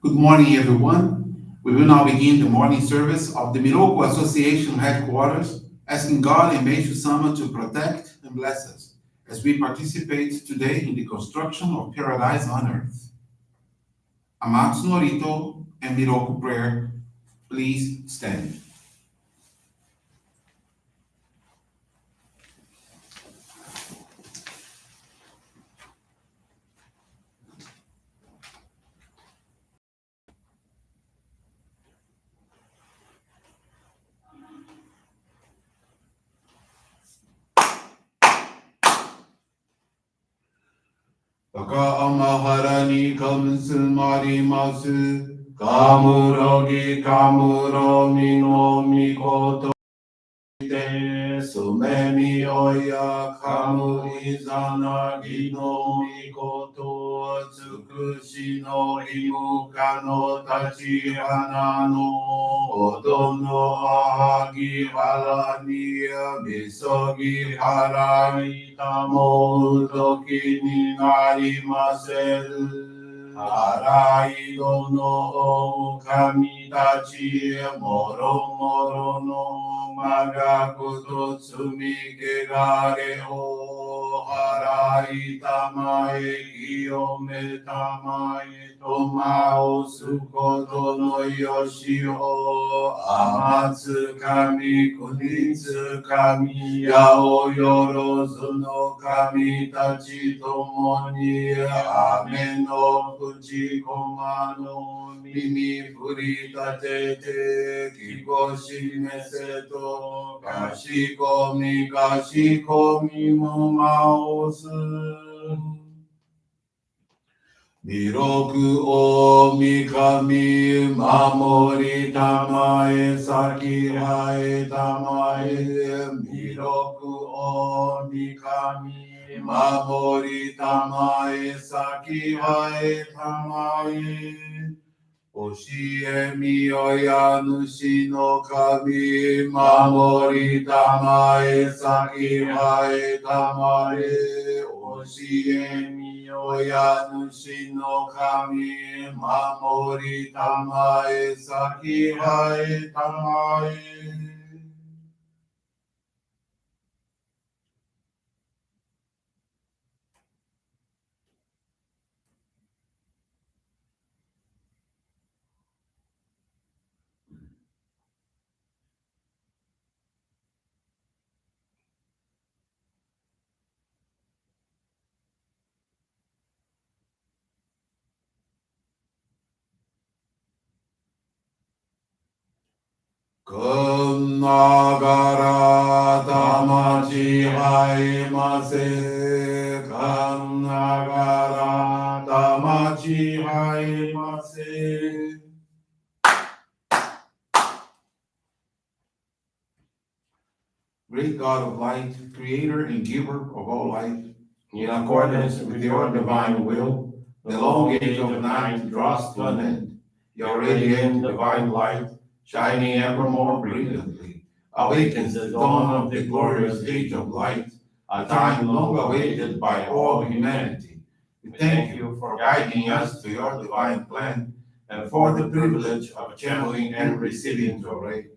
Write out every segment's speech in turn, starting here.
Good morning, everyone. We will now begin the morning service of the Miroku Association headquarters, asking God and Meishu-sama to protect and bless us as we participate today in the construction of paradise on earth. Amatsu-Norito and Miroku Prayer, please stand. Amaharani kamsumari masu kamurogi kamuro mino mikoto te sumemi oya kamu izana gino mikoto tsuku しの義務化の立ち花の音の萩原にみそぎ払いたもう時になりませる。払いどの神たちもろもろのまがこと罪汚れを払いたまえ清めたまえとまおすことのよしを天つ神国つ神やおよろずの神たちともに雨の口駒の耳振り立てて気を示せとかしこみも回す弥勒大神守りたまえ先はえたまえ弥勒大神守りたまえ先はえたまえ教えみよや主の神守りたまえ先はえたまえ教えみよや主の神守りたまえ先はえたまえくんながらたまちはいませ。くんながらたまちはいませ。Great God of light, creator and giver of all life, in accordance with your divine will, the long age of night draws to an end. Your radiant divine light, shining ever more brilliantly, awakens the dawn of the glorious age of light, a time long awaited by all humanity. We thank you for guiding us to your divine plan and for the privilege of channeling and receiving Johrei.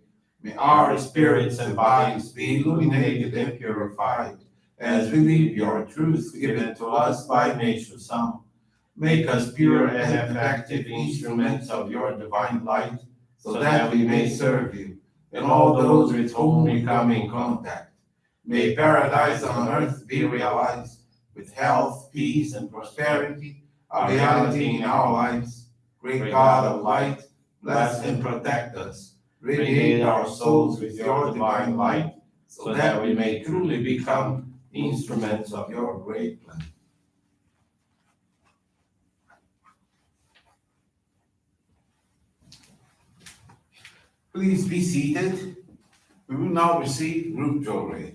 May our spirits and bodies be illuminated and purified as we live your truth given to us by Meishu-sama. Make us pure and effective instruments of your divine light, so that we may serve you and all those with whom we come in contact. May paradise on earth be realized, with health, peace, and prosperity, a reality in our lives. Great God of light, bless and protect us. Radiate our souls with your divine light, so that we may truly become instruments of your great plan. Please be seated. We will now receive group Johrei.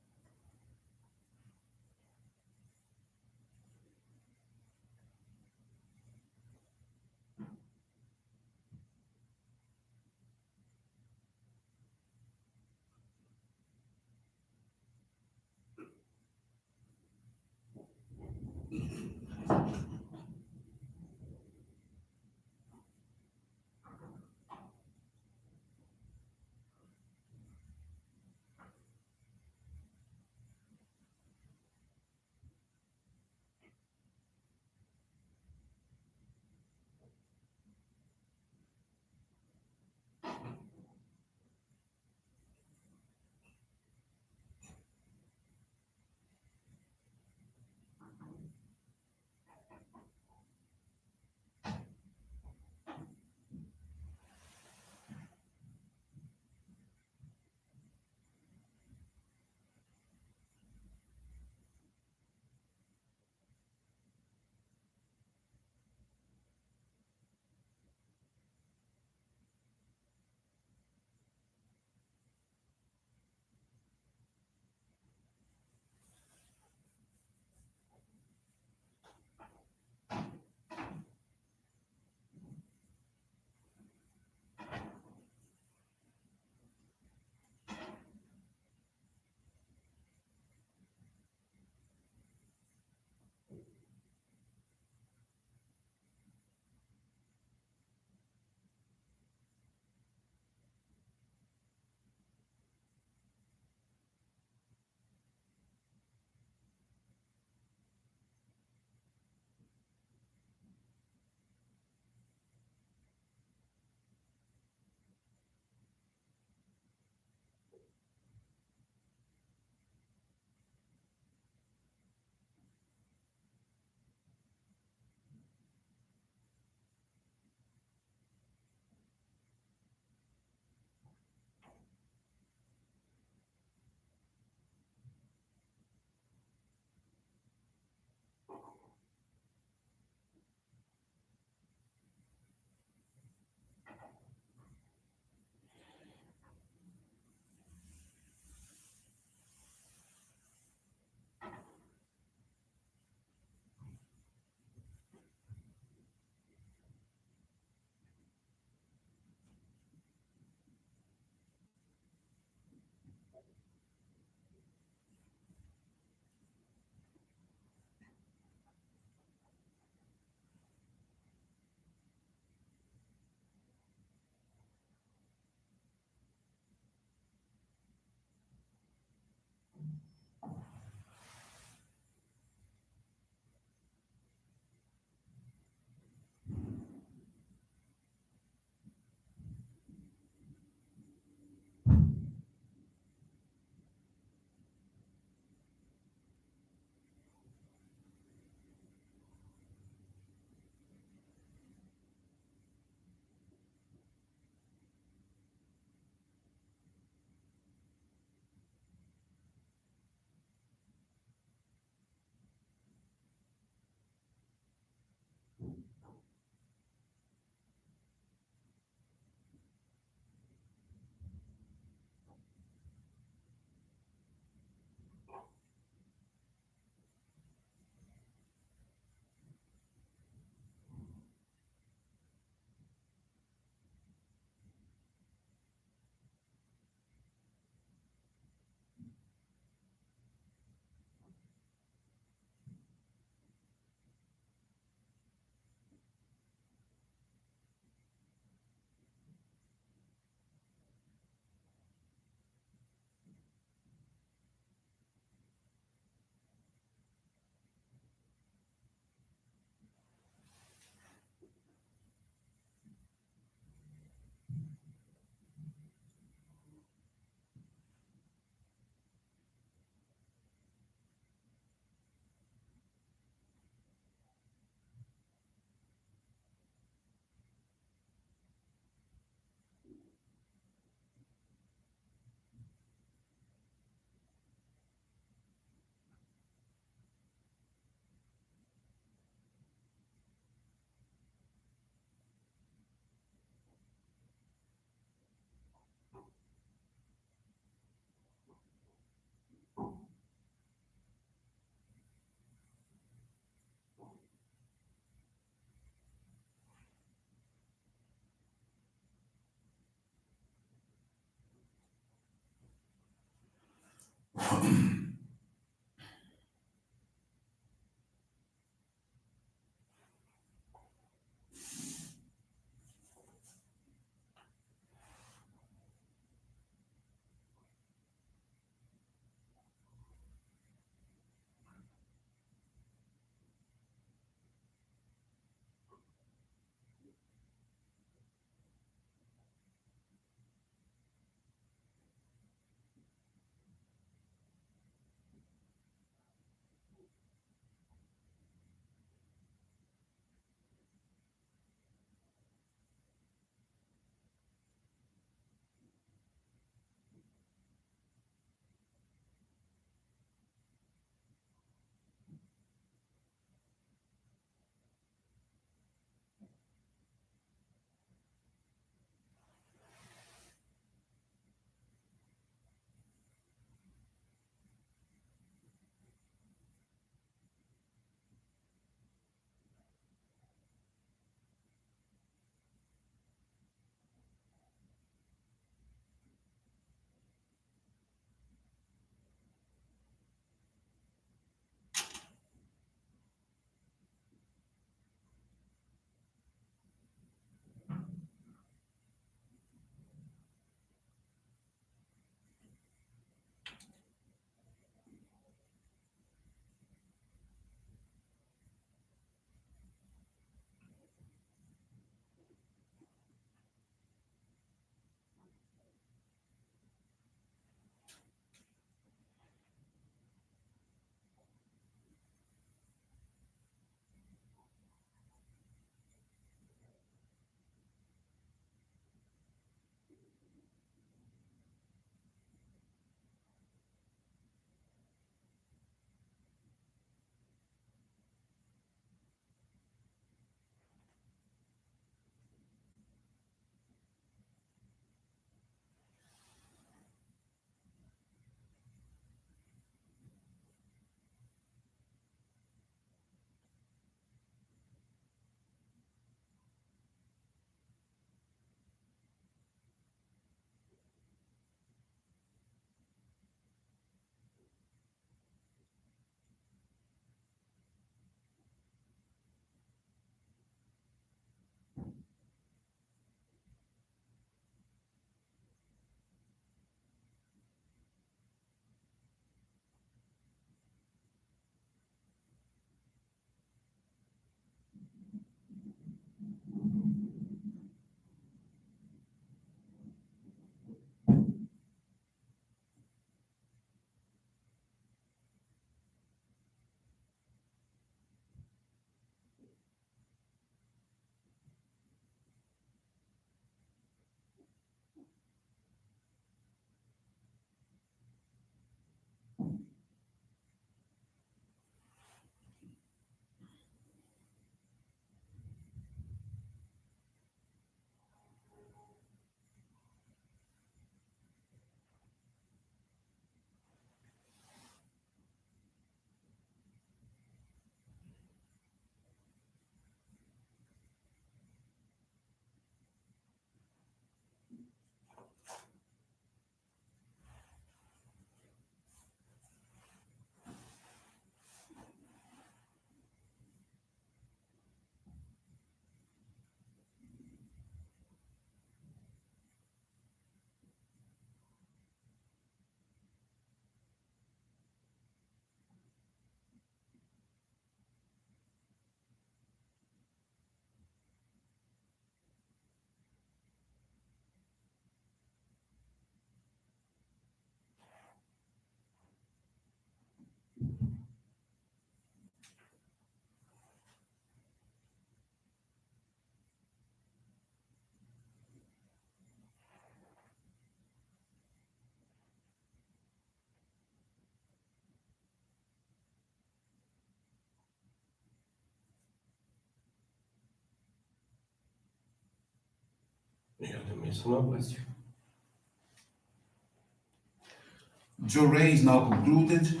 Johrei is now concluded.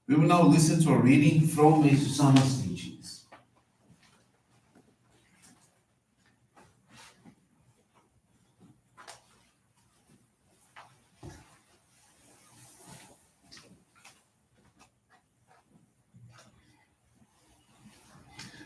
We will now listen to a reading from Meishu-sama's teachings.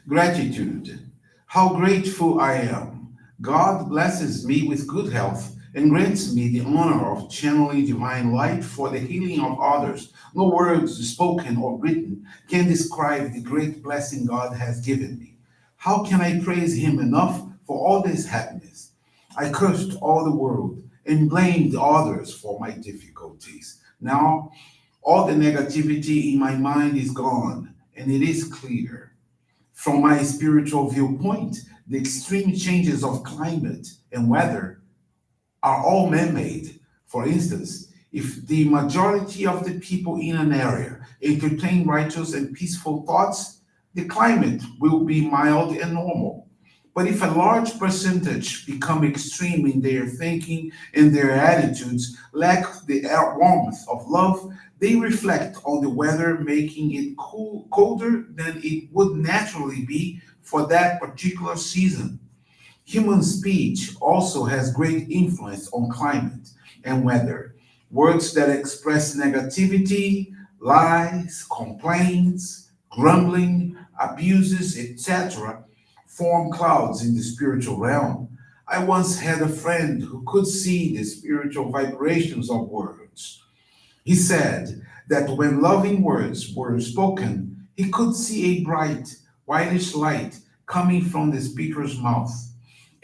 Gratitude. How grateful I am. God blesses me with good health and grants me the honor of channeling divine light for the healing of others. No words spoken or written can describe the great blessing God has given me. How can I praise Him enough for all this happiness? I cursed all the world and blamed others for my difficulties. Now, all the negativity in my mind is gone and it is clear. From my spiritual viewpoint, the extreme changes of climate and weather are all man made. For instance, if the majority of the people in an area entertain righteous and peaceful thoughts, the climate will be mild and normal. But if a large percentage become extreme in their thinking and their attitudes lack the warmth of love, they reflect on the weather, making it colder than it would naturally be for that particular season. Human speech also has great influence on climate and weather. Words that express negativity, lies, complaints, grumbling, abuses, etc., form clouds in the spiritual realm. I once had a friend who could see the spiritual vibrations of words. He said that when loving words were spoken, he could see a bright, whitish light coming from the speaker's mouth.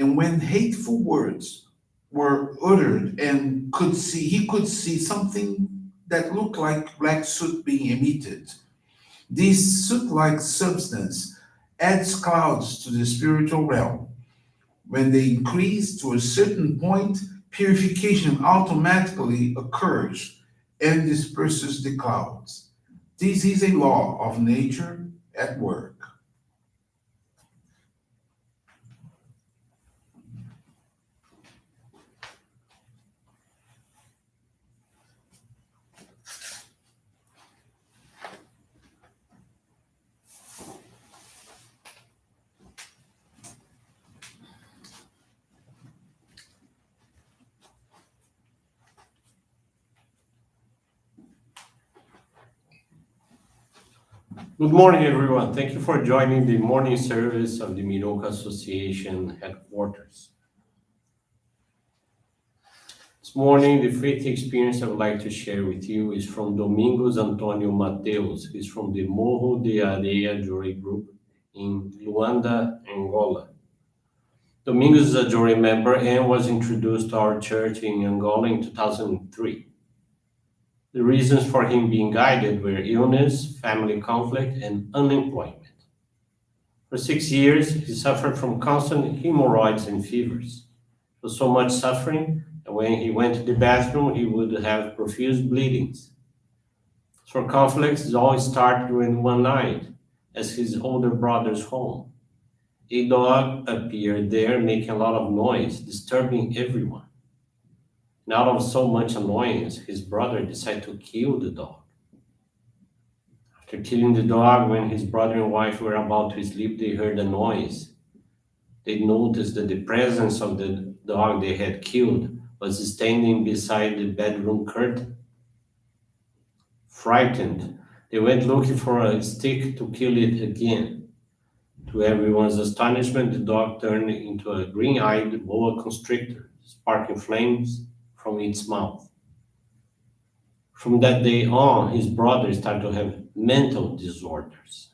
And when hateful words were uttered and he could see something that looked like black soot being emitted. This soot-like substance adds clouds to the spiritual realm. When they increase to a certain point, purification automatically occurs and disperses the clouds. This is a law of nature at work. Good morning, everyone. Thank you for joining the morning service of the Miroku Association headquarters. This morning, the faith experience I would like to share with you is from Domingos Antonio Mateus. He's from the Morro de Areia Johrei group in Luanda, Angola. Domingos is a Johrei member and was introduced to our church in Angola in 2003. The reasons for him being guided were illness, family conflict, and unemployment. For 6 years, he suffered from constant hemorrhoids and fevers. It was so much suffering that when he went to the bathroom, he would have profuse bleedings. So conflicts always start during one night, at his older brother's home. A dog appeared there making a lot of noise, disturbing everyone. And out of so much annoyance, his brother decided to kill the dog. After killing the dog, when his brother and wife were about to sleep, they heard a noise. They noticed that the presence of the dog they had killed was standing beside the bedroom curtain. Frightened, they went looking for a stick to kill it again. To everyone's astonishment, the dog turned into a green-eyed boa constrictor, sparking flames from its mouth. From that day on, his brother started to have mental disorders.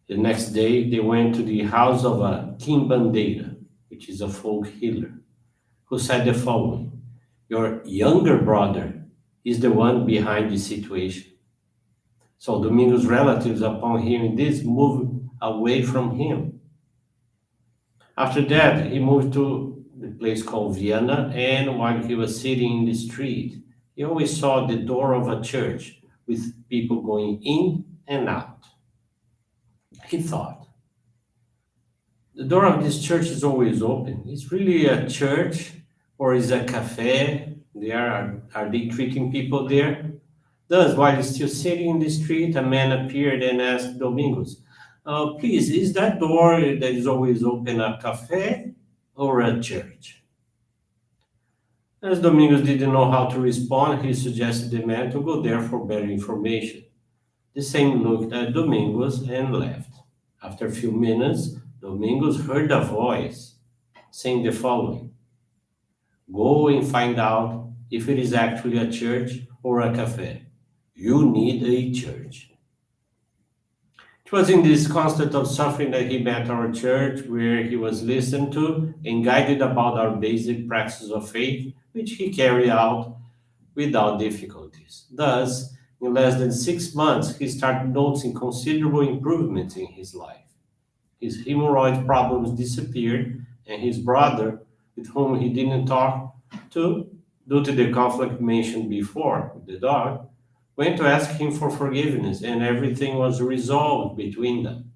The next day, they went to the house of a Kimbandeira, which is a folk healer, who said the following: "Your younger brother is the one behind the situation." So Domingo's relatives, upon hearing this, moved away from him. After that, he moved to the place called Vienna, and while he was sitting in the street, he always saw the door of a church with people going in and out. He thought, the door of this church is always open. It's really a church or is a cafe? Are they treating people there? Thus, while he's still sitting in the street, a man appeared and asked Domingos, please, is that door that is always open a cafe or a church? As Domingos didn't know how to respond, he suggested the man to go there for better information. The same looked at Domingos and left. After a few minutes, Domingos heard a voice saying the following: "Go and find out if it is actually a church or a cafe. You need a church." It was in this constant of suffering that he met our church, where he was listened to and guided about our basic practices of faith, which he carried out without difficulties. Thus, in less than 6 months, he started noticing considerable improvements in his life. His hemorrhoid problems disappeared, and his brother, with whom he didn't talk to due to the conflict mentioned before with the dog, went to ask him for forgiveness, and everything was resolved between them.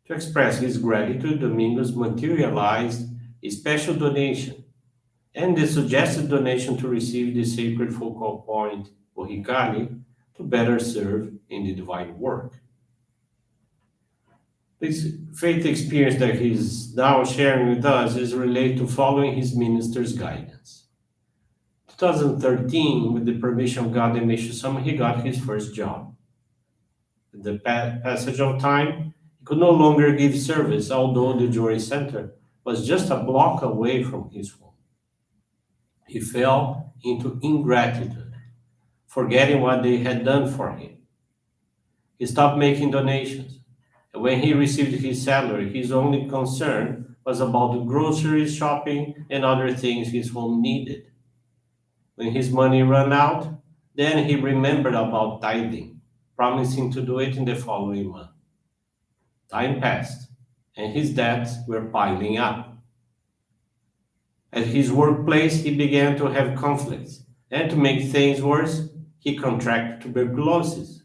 To express his gratitude, Domingos materialized a special donation and the suggested donation to receive the sacred focal point, or Hikari, to better serve in the divine work. This faith experience that he's now sharing with us is related to following his minister's guidance. 2013, with the permission of God and Meishu-sama, he got his first job. With the passage of time, he could no longer give service, although the Johrei Center was just a block away from his home. He fell into ingratitude, forgetting what they had done for him. He stopped making donations, and when he received his salary, his only concern was about the groceries, shopping, and other things his home needed. When his money ran out, then he remembered about tithing, promising to do it in the following month. Time passed, and his debts were piling up. At his workplace, he began to have conflicts, and to make things worse, he contracted tuberculosis.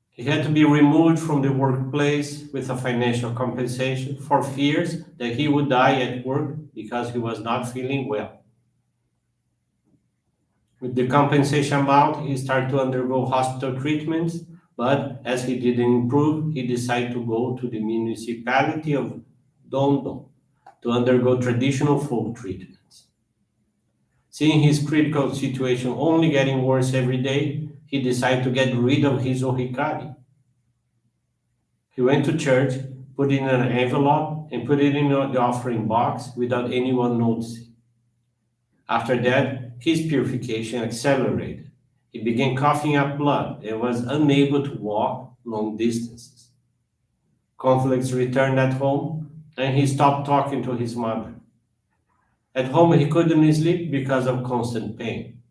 He had to be removed from the workplace with a financial compensation for fears that he would die at work because he was not feeling well. With the compensation amount, he started to undergo hospital treatments, but as he didn't improve, he decided to go to the municipality of Dondon to undergo traditional folk treatments. Seeing his critical situation only getting worse every day, he decided to get rid of his ohikari. He went to church, put it in an envelope, and put it in the offering box without anyone noticing. After that, his purification accelerated. He began coughing up blood and was unable to walk long distances. Conflicts returned at home, and he stopped talking to his mother. At home, he couldn't sleep because of constant pain.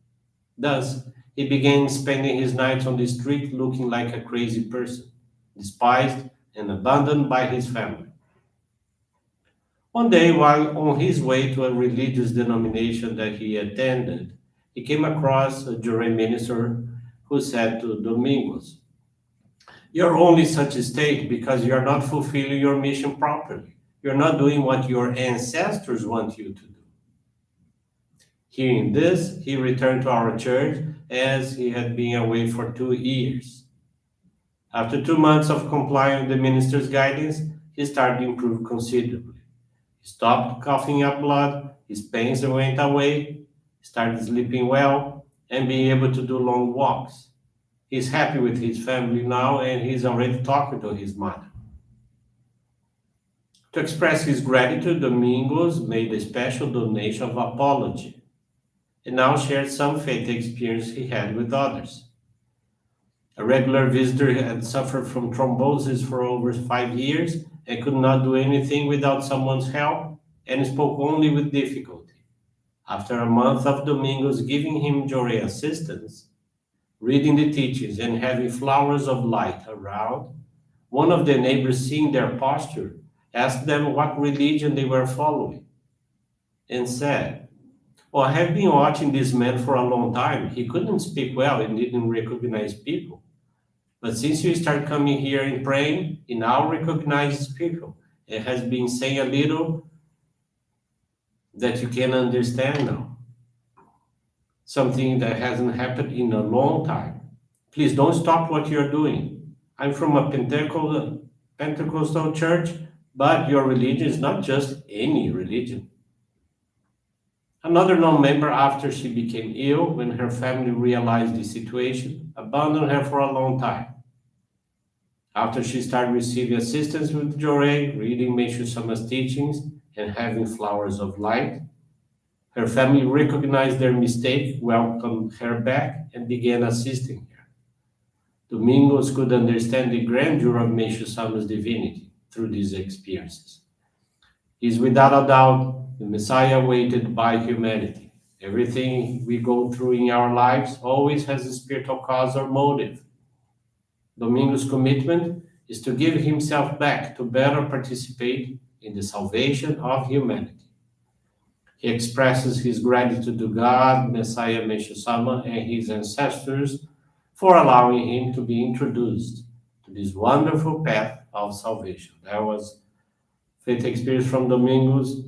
Thus, he began spending his nights on the street looking like a crazy person, despised and abandoned by his family. One day, while on his way to a religious denomination that he attended, he came across a Johrei minister who said to Domingos, "You're only such a state because you're not fulfilling your mission properly. You're not doing what your ancestors want you to do." Hearing this, he returned to our church as he had been away for 2 years. After 2 months of complying with the minister's guidance, he started to improve considerably. He stopped coughing up blood, his pains went away, started sleeping well, and being able to do long walks. He's happy with his family now, and he's already talking to his mother. To express his gratitude, Domingos made a special donation of apology and now shared some faith experience he had with others. A regular visitor had suffered from thrombosis for over 5 years and could not do anything without someone's help and spoke only with difficulty. After a month of Domingos giving him Johrei assistance, reading the teachings and having flowers of light around, one of the neighbors, seeing their posture, asked them what religion they were following and said, "Well, I have been watching this man for a long time. He couldn't speak well and didn't recognize people. But since you start coming here and praying, he now recognizes people and has been saying a little that you can understand now. Something that hasn't happened in a long time. Please don't stop what you're doing. I'm from a Pentecostal church, but your religion is not just any religion." Another non-member, after she became ill, when her family realized the situation, abandoned her for a long time. After she started receiving assistance with Johrei, reading Meishu-sama's teachings, and having flowers of light, her family recognized their mistake, welcomed her back, and began assisting her. Domingos could understand the grandeur of Meishu-sama's divinity through these experiences. He is without a doubt the Messiah waited by humanity. Everything we go through in our lives always has a spiritual cause or motive. Domingos' commitment is to give himself back to better participate in the salvation of humanity. He expresses his gratitude to God, Messiah Meishu-sama, and his ancestors for allowing him to be introduced to this wonderful path of salvation. That was faith experience from Domingos,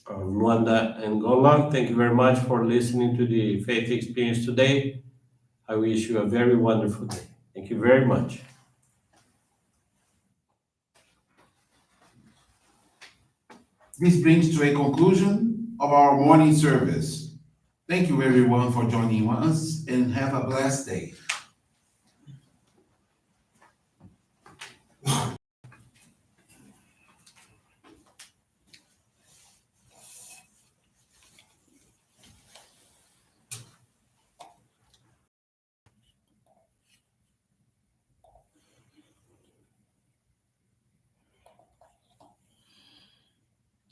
Luanda, Angola. Thank you very much for listening to the faith experience today. I wish you a very wonderful day. Thank you very much. This brings to a conclusion of our morning service. Thank you everyone for joining us and have a blessed day.